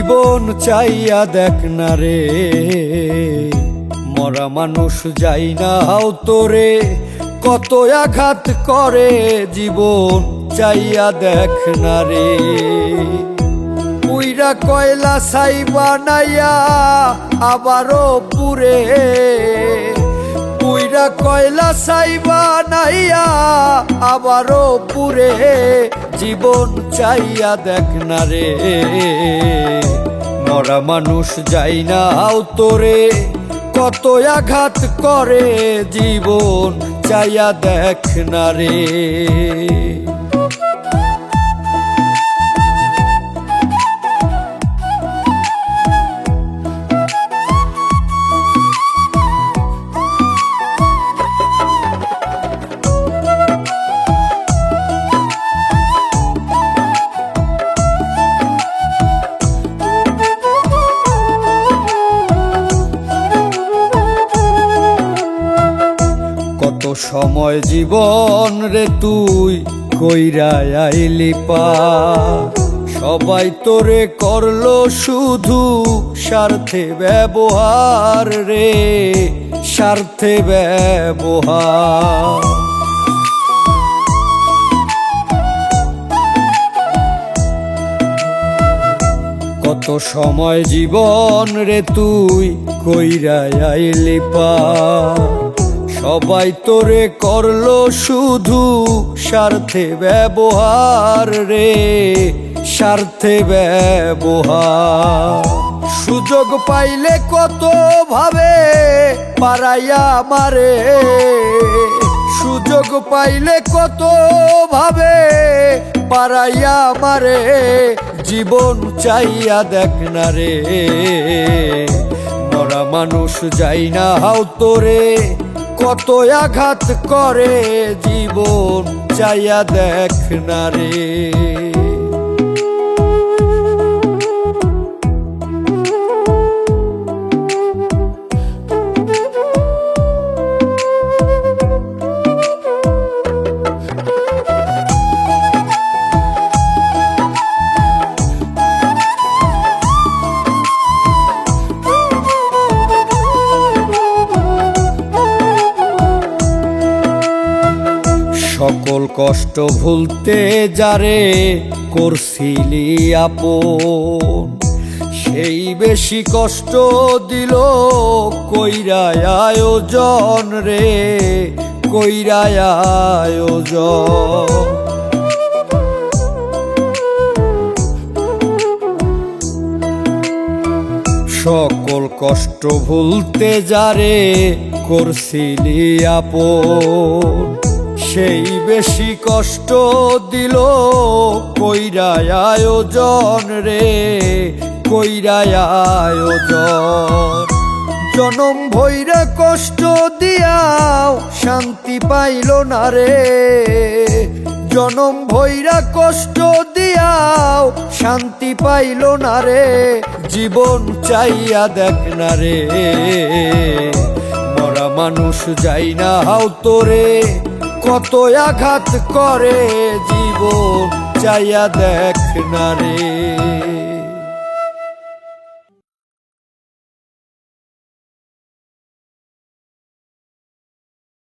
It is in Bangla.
জীবন চাইয়া দেখ না রে, মরা মানুষ যাই না হাও তোরে, কত আঘাত করে জীবন চাইয়া দেখ না রে। পুইরা কয়লা ছাই বানাইয়া আবারও পুরে, পুইরা কয়লা ছাই বানাইয়া আবারও পুরে, জীবন চাইয়া দেখ না রে, মরা মানুষ যাই না হাও তোরে, কত আঘাত করে জীবন চাইয়া দেখ না রে। কত সময় জীবন রে তুই কইরা আইলি পা, সবাই তোরে করলো শুধু স্বার্থে ব্যবহার রে, স্বার্থে ব্যবহার। কত সময় জীবন রে তুই কইরা আইলি পা, সবাই তোরে করলো শুধু স্বার্থে ব্যবহার রে, স্বার্থে ব্যবহার। সুযোগ পাইলে কত ভাবে পারাইয়া মারে, সুযোগ পাইলে কত ভাবে পারাইয়া মারে, জীবন চাইয়া দেখ না রে, মরা মানুষ যাই না হাও তোরে, কত আঘাত করে জীবন চাইয়া দেখ না রে। সকল কষ্ট ভুলতে যারে করছিলি আপন, সেই বেশি কষ্ট দিল কইরা আয়োজন রে, কইরা আয়োজন। সকল কষ্ট ভুলতে যারে করছিলি আপন, সেই বেশি কষ্ট দিল কইরা আয়োজন রে, কইরা আয়োজন। জনম ভৈরা কষ্ট দিয়াও শান্তি পাইল না রে, জনম ভৈরা কষ্ট দিয়াও শান্তি পাইল না রে, জীবন চাইয়া দেখ না রে, মরা মানুষ যাই না হাও তোরে, কত আঘাত করে জীবন চাইয়া দেখ না রে।